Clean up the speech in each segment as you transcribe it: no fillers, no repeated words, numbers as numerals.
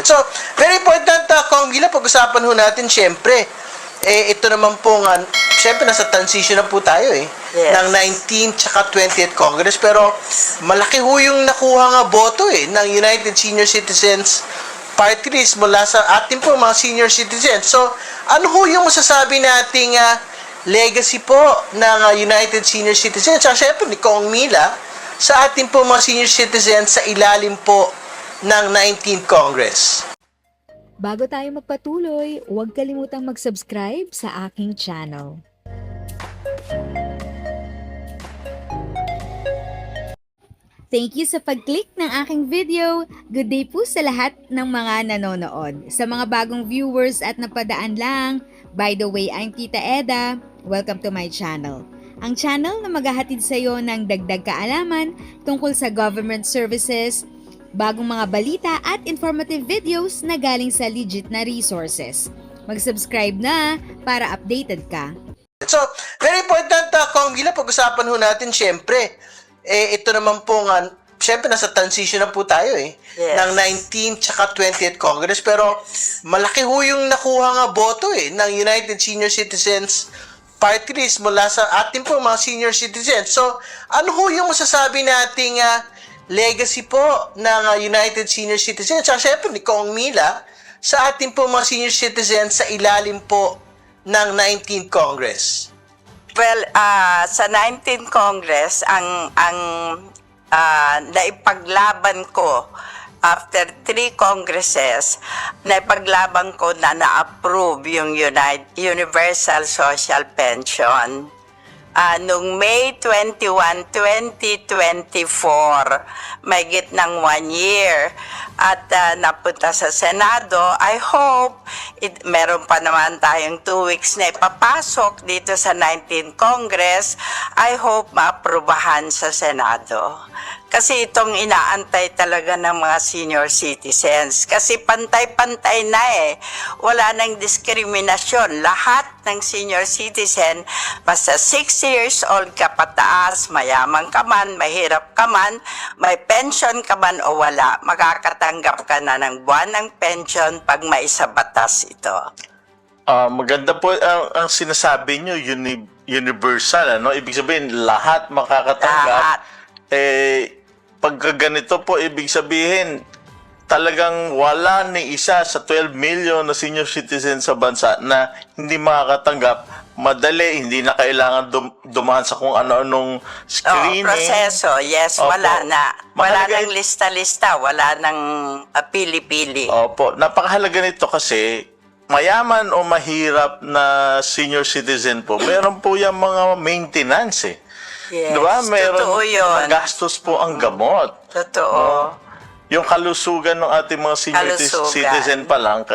So, very important, Kong Gila, pag-usapan ho natin, syempre, ito naman po nga, syempre, nasa transition na po tayo ng 19th tsaka 20th Congress, pero malaki ho yung nakuha nga boto ng United Senior Citizens Party List mula sa ating po mga senior citizens. So, ano ho yung masasabi nating legacy po ng United Senior Citizens, at syempre ni Kong Mila, sa ating po mga senior citizens sa ilalim po ng 19th Congress? Bago tayo magpatuloy, huwag kalimutang mag-subscribe sa aking channel. Thank you sa pag-click ng aking video. Good day po sa lahat ng mga nanonood. Sa mga bagong viewers at napadaan lang, by the way, I'm Tita Eda. Welcome to my channel. Ang channel na maghahatid sa iyo ng dagdag kaalaman tungkol sa government services, bagong mga balita at informative videos na galing sa legit na resources. Mag-subscribe na para updated ka. So, very important, Kong Gila, pag-usapan ho natin, syempre, ito naman po nga, syempre, nasa transition na po tayo ng 19th tsaka 20th Congress, pero malaki ho yung nakuha nga boto ng United Senior Citizens Party List mula sa ating po mga senior citizens. So, ano ho yung masasabi nating legacy po ng United Senior Citizens, at syempre ni Kong Mila, sa ating po mga senior citizens sa ilalim po ng 19th Congress? Well, sa 19th Congress, ang naipaglaban ko after 3 Congresses, naipaglaban ko na na-approve yung Universal Social Pension. Noong May 21, 2024, may ng 1 year, at napunta sa Senado. I hope, meron pa naman tayong 2 weeks na ipapasok dito sa 19th Congress. I hope maaprubahan sa Senado. Kasi itong inaantay talaga ng mga senior citizens. Kasi pantay-pantay na Wala nang diskriminasyon. Lahat ng senior citizen, basta 60 years old ka pataas, mayaman ka man, mahirap ka man, may pension ka man o wala, makakatanggap ka na ng buwan ng pension pag maisabatas ito. Maganda po ang sinasabi nyo, universal. Ibig sabihin, lahat makakatanggap. Lahat. Pagka ganito po, ibig sabihin, talagang wala ni isa sa 12 million na senior citizens sa bansa na hindi makakatanggap. Madali, hindi na kailangan dumaan sa kung ano-anong screening. Proseso, yes, Opo. wala na. Wala Mahalaga nang lista-lista, wala nang pili-pili. Opo, napakahalaga nito kasi mayaman o mahirap na senior citizen po, meron po yung mga maintenance Yes, diba? Meron, totoo yun. magastos po ang gamot. Totoo. Yung kalusugan ng ating mga senior citizen pa lang,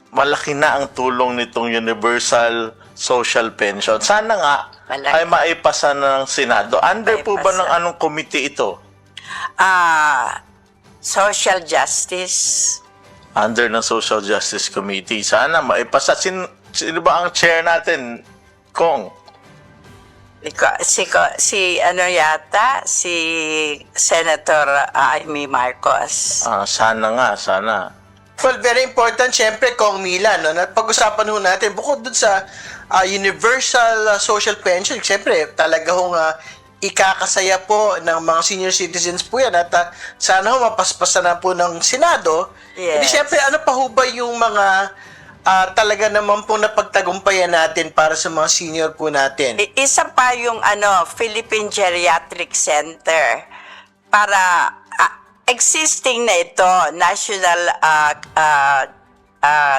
malaki na ang tulong nitong Universal Social Pension. Sana nga ay maipasa na ng Senado. Under po ba ng anong committee ito? Social Justice. Under ng Social Justice Committee. Sana maipasa. Sino ba ang chair natin, Kong? Si Senator Amy Marcos. Sana nga, sana. Well, very important, syempre, Kong Mila, na pag-usapan ho natin, bukod dun sa Universal Social Pension, syempre, talaga hong ikakasaya po ng mga senior citizens po yan, at sana ho mapaspasan na po ng Senado. Yes. Hindi, syempre, ano pa ho ba yung mga talaga naman po napagtagumpayan natin para sa mga senior po natin? Isa pa yung Philippine Geriatric Center. Para existing na ito, National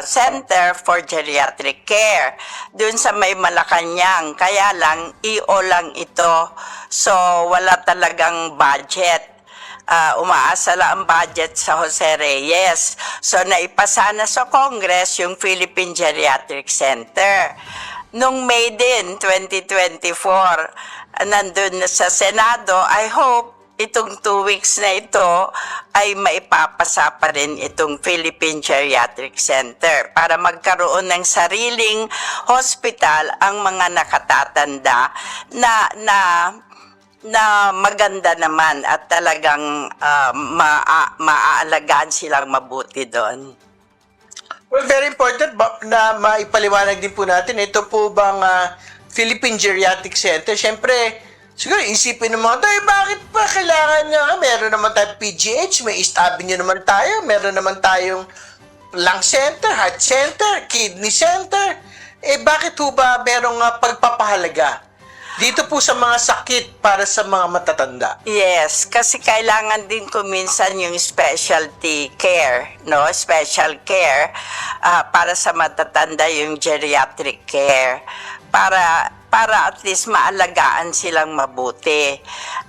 Center for Geriatric Care, dun sa may Malacanang. Kaya lang, EO lang ito. So, wala talagang budget. Umaasa lang ang budget sa Jose Reyes. So, naipasa na sa Congress yung Philippine Geriatric Center. Nung May din, 2024, nandun na sa Senado. I hope itong 2 weeks na ito ay maipapasa pa rin itong Philippine Geriatric Center para magkaroon ng sariling hospital ang mga nakatatanda na na maganda naman at talagang maaalagaan silang mabuti doon. Well, very important na maipaliwanag din po natin. Ito po bang Philippine Geriatric Center? Siyempre, siguro isipin ng mga tayo, bakit pa kailangan nga? Meron naman tayong PGH, may East Avenue naman tayo, meron naman tayong lung center, heart center, kidney center. Bakit ho ba merong pagpapahalaga dito po sa mga sakit para sa mga matatanda? Yes, kasi kailangan din kuminsan yung specialty care, no? Special care para sa matatanda, yung geriatric care. Para at least maalagaan silang mabuti.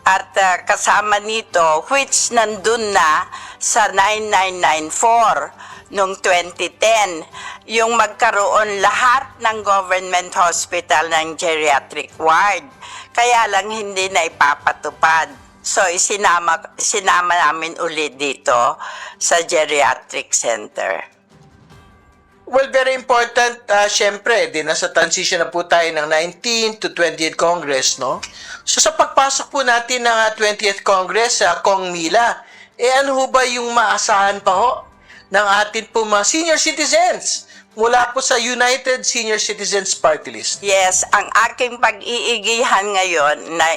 At kasama nito, which nandun na sa 9994 noong 2010, yung magkaroon lahat ng government hospital ng geriatric ward. Kaya lang hindi na ipapatupad. So, sinama namin ulit dito sa geriatric center. Well, very important, syempre, nasa transition na po tayo ng 19th to 20th Congress, no? So, sa pagpasok po natin ng 20th Congress, Kong Mila, ano ho ba yung maasahan pa ho ng atin po mga senior citizens mula po sa United Senior Citizens Party List? Yes, ang aking pag-iigihan ngayon na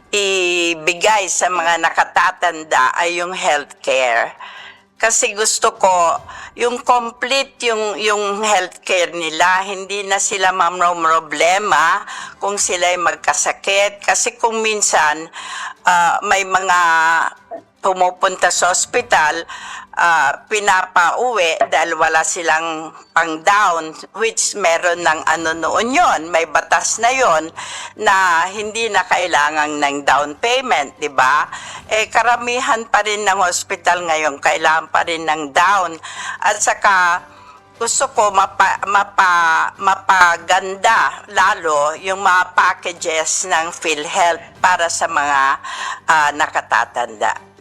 ibigay sa mga nakatatanda ay yung healthcare. Kasi gusto ko yung complete yung healthcare nila, hindi na sila problema kung sila ay magkasakit. Kasi kung minsan may mga pumupunta sa ospital, pinapauwi dahil wala silang pang-down, which meron ng noon yon, may batas na yon na hindi na kailangan ng down payment, di ba? Karamihan pa rin ng hospital ngayon, kailangan pa rin ng down. At saka, gusto ko mapaganda lalo yung mga packages ng PhilHealth para sa mga nakatatanda.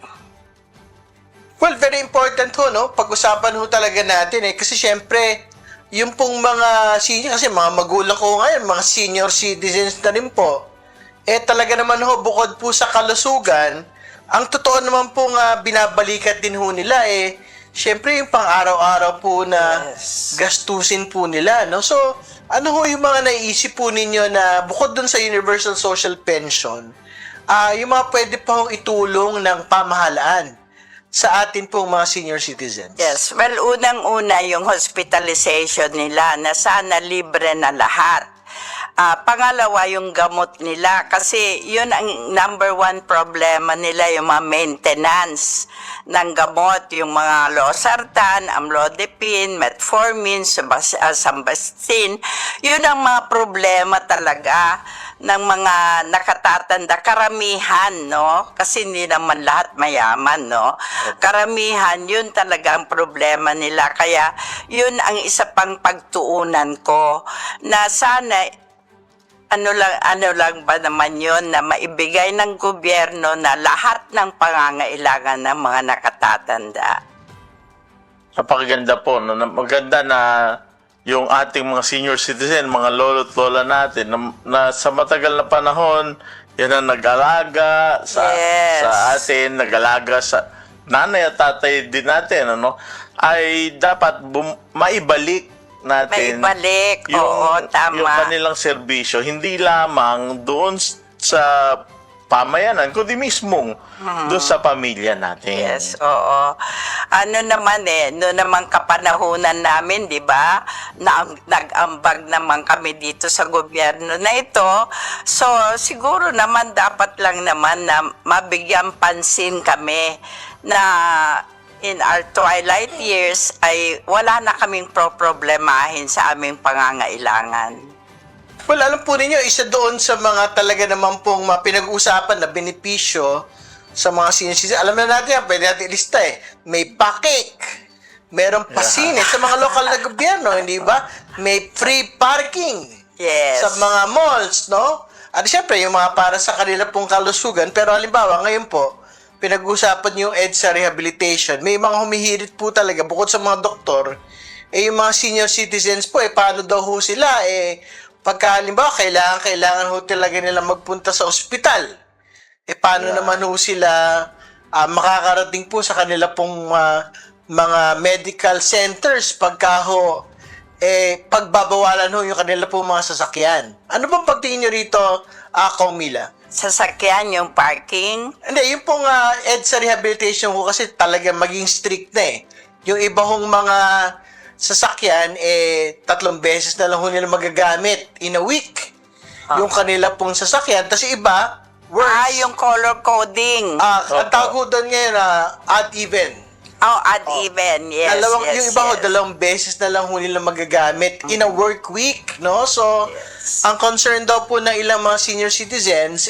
Well, very important ho, no? Pag-usapan ho talaga natin kasi syempre, yung pong mga senior, kasi mga magulang ko ngayon, mga senior citizens na rin po, talaga naman ho, bukod po sa kalusugan, ang totoo naman po nga binabalikat din ho nila syempre yung pang-araw-araw po na gastusin po nila, no? So, ano ho yung mga naiisip po ninyo na bukod dun sa Universal Social Pension, yung mga pwede pa hong itulong ng pamahalaan sa atin pong mga senior citizens? Yes. Well, unang-una yung hospitalization nila na sana libre na lahat. Pangalawa, yung gamot nila. Kasi yun ang number one problema nila, yung mga maintenance ng gamot. Yung mga losartan, amlodipine, metformin, sambastatin. Yun ang mga problema talaga ng mga nakatatanda, karamihan, no? Kasi hindi naman lahat mayaman, no? Karamihan, yun talaga ang problema nila. Kaya, yun ang isa pang pagtuunan ko na sana, ano lang ba naman yun, na maibigay ng gobyerno na lahat ng pangangailangan ng mga nakatatanda. Napakaganda po, no? Maganda na yung ating mga senior citizen, mga lolo't lola natin, na sa matagal na panahon, yan ang nag-alaga sa atin, nag-alaga sa nanay at tatay din natin, ay dapat maibalik natin tama. yung kanilang serbisyo, hindi lamang doon sa pamayanan, kundi mismong doon sa pamilya natin. Yes, oo. Ano naman no naman kapanahunan namin, di ba? Nag-ambag naman kami dito sa gobyerno na ito. So, siguro naman dapat lang naman na mabigyan pansin kami na in our twilight years ay wala na kaming problemahin sa aming pangangailangan. Well, alam po ninyo, isa doon sa mga talaga naman pong pinag-uusapan na benepisyo sa mga senior citizens. Alam na natin yan, pwede natin ilista May pa-cake, merong pasine sa mga lokal na gobyerno, hindi ba? May free parking sa mga malls, no? At syempre, yung mga para sa kanila pong kalusugan. Pero halimbawa, ngayon po, pinag-uusapan yung EDSA rehabilitation. May mga humihirit po talaga, bukod sa mga doktor, yung mga senior citizens po, paano daw ho sila, pagka halimbawa, kailangan ho talaga nila magpunta sa ospital. paano naman ho sila makakarating po sa kanila pong mga medical centers pagka ho pagbabawalan ho yung kanila pong mga sasakyan. Ano bang pagtingin nyo rito, Kong Mila? Sasakyan yung parking. Hindi, yung pong EDSA rehabilitation ko kasi talaga maging strict na eh. Yung iba hong mga sasakyan, 3 beses na lang ho nila magagamit in a week. Yung kanila pong sasakyan. Tapos iba, worse. Yung color coding. Ang tawag ho doon ngayon, odd even. Odd even, yes. Yung iba ho, 2 beses na lang ho nila magagamit in a work week, no? So, ang concern daw po ng ilang mga senior citizens,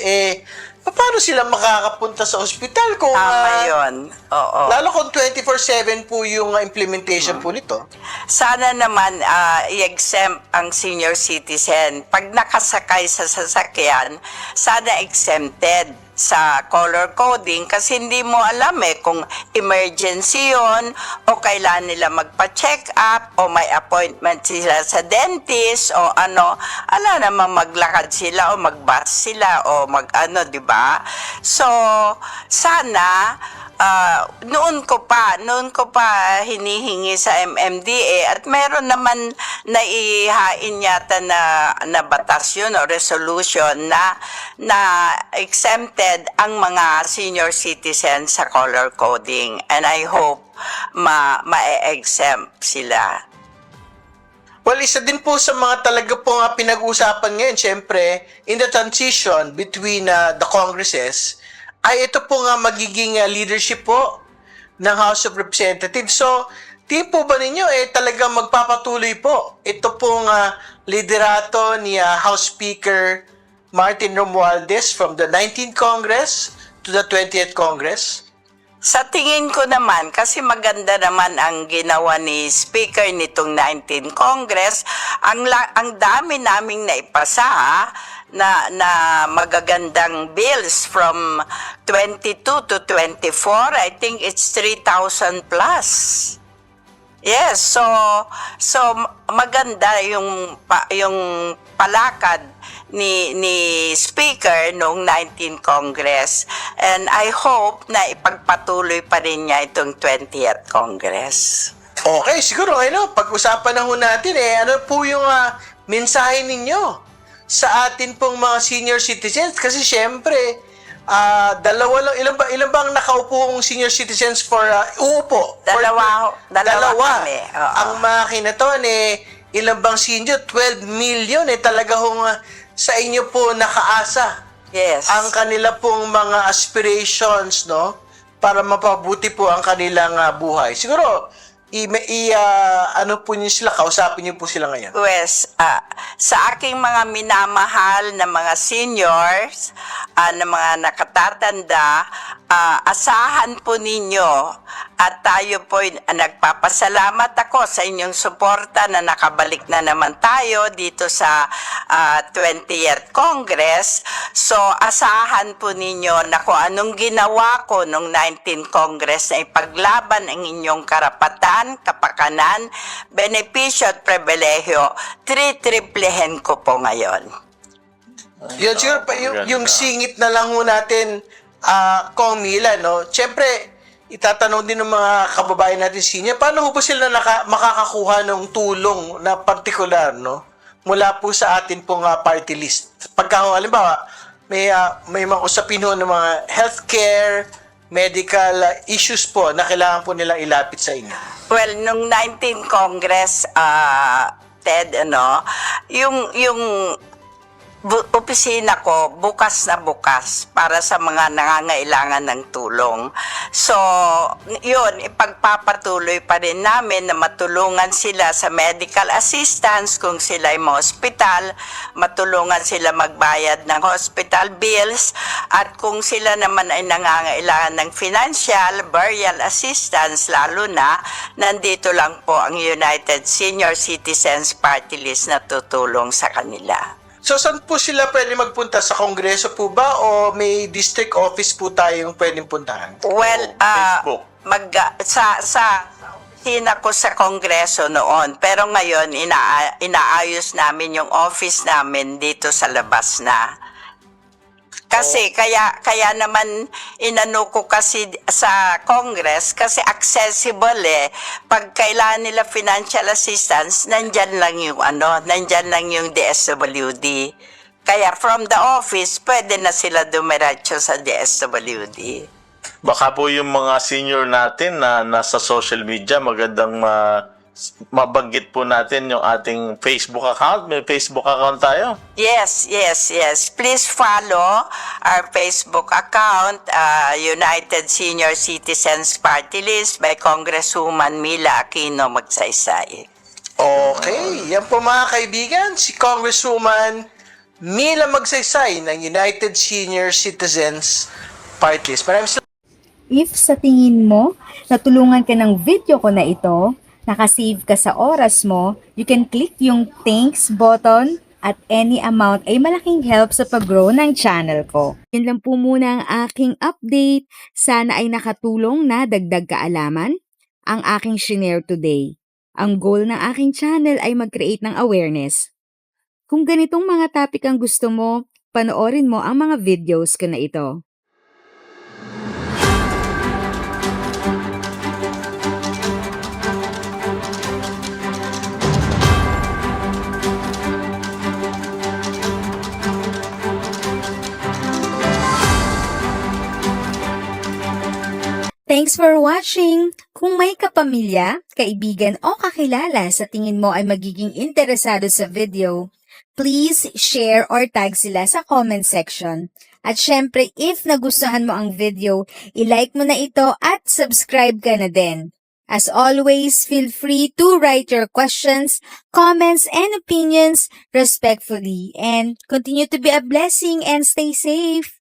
paano sila makakapunta sa ospital kung... Tama yun. Oo. Lalo kung 24/7 po yung implementation po nito. Sana naman i-exempt ang senior citizen. Pag nakasakay sa sasakyan, sana exempted sa color coding kasi hindi mo alam kung emergency yun o kailan nila magpa-check up o may appointment sila sa dentist o ano. Ala naman maglakad sila o mag-bus sila o di ba? So, sana noon ko pa hinihingi sa MMDA at meron naman naihain yata na batas yun o resolution na exempted ang mga senior citizens sa color coding, and I hope ma-exempt sila. Well, isa din po sa mga talaga pong pinag-uusapan ngayon, syempre, in the transition between the Congresses, ay ito po nga magiging leadership po ng House of Representatives. So, tingin po ba ninyo talagang magpapatuloy po ito pong liderato ni House Speaker Martin Romualdez from the 19th Congress to the 20th Congress? Sa tingin ko naman, kasi maganda naman ang ginawa ni Speaker nitong 19th Congress, ang dami naming naipasa na magagandang bills from 22 to 24. I think it's 3,000 plus. Yes, so maganda yung palakad ni Speaker noong 19th Congress, and I hope na ipagpatuloy pa rin niya itong 20th Congress. Okay, siguro pag-usapan na ho natin ano po yung mensahe ninyo sa atin pong mga senior citizens, kasi syempre ilan bang nakaupo senior citizens for uupo? Dalawa kami. Ang mga kinaton ilan bang senior? 12 million talaga hong sa inyo po nakaasa. Yes. Ang kanila pong mga aspirations, no, para mapabuti po ang kanilang buhay. Siguro ano po niyo sila, kausapin niyo po sila ngayon. Yes, sa aking mga minamahal na mga seniors, na mga nakatatanda, asahan po ninyo at tayo po nagpapasalamat ako sa inyong suporta na nakabalik na naman tayo dito sa 20th Congress. So, asahan po ninyo na kung anong ginawa ko noong 19th Congress na ipaglaban ang inyong karapatan, kapakanan, benepisyo at pribilehyo, triplehen ko po ngayon. Yun, siguro yung singit na lang ho natin, Kong Mila, no? Siyempre, itatanong din ng mga kababayan natin senior, paano ho ba sila makakakuha ng tulong na partikular, no? Mula po sa atin pong party list. Pagka halimbawa, may mga usapin ho ng mga healthcare, medical issues po na kailangan po nilang ilapit sa inyo. Well, nung 19th Congress, Ted, yung opisina ko bukas na bukas para sa mga nangangailangan ng tulong. So, yun, ipagpapatuloy pa rin namin na matulungan sila sa medical assistance kung sila ay ma-hospital, matulungan sila magbayad ng hospital bills, at kung sila naman ay nangangailangan ng financial, burial assistance, lalo na, nandito lang po ang United Senior Citizens Party List na tutulong sa kanila. So, saan po sila pwede magpunta? Sa Kongreso po ba o may district office po tayong pwedeng puntahan? Well, Facebook. sa opisina ko sa Kongreso noon, pero ngayon inaayos namin yung office namin dito sa labas na. Kasi kaya naman inano ko kasi sa Congress kasi accessible eh. Pag kailangan nila financial assistance, nandyan lang yung DSWD. Kaya from the office, pwede na sila dumiretso sa DSWD. Baka po yung mga senior natin na nasa social media, magandang mabanggit po natin yung ating Facebook account. May Facebook account tayo. Yes. Please follow our Facebook account, United Senior Citizens Party List by Congresswoman Mila Aquino Magsaysay. Okay, yan po mga kaibigan, si Congresswoman Mila Magsaysay ng United Senior Citizens Party List. Maraming salamat. If sa tingin mo, natulungan ka ng video ko na ito, nakasave ka sa oras mo, you can click yung thanks button at any amount ay malaking help sa pag-grow ng channel ko. Yun lang po muna ang aking update. Sana ay nakatulong na dagdag kaalaman ang aking shinare today. Ang goal ng aking channel ay mag-create ng awareness. Kung ganitong mga topic ang gusto mo, panoorin mo ang mga videos ko na ito. Thanks for watching! Kung may kapamilya, kaibigan o kakilala sa tingin mo ay magiging interesado sa video, please share or tag sila sa comment section. At syempre, if nagustuhan mo ang video, i-like mo na ito at subscribe ka na din. As always, feel free to write your questions, comments, and opinions respectfully. And continue to be a blessing and stay safe!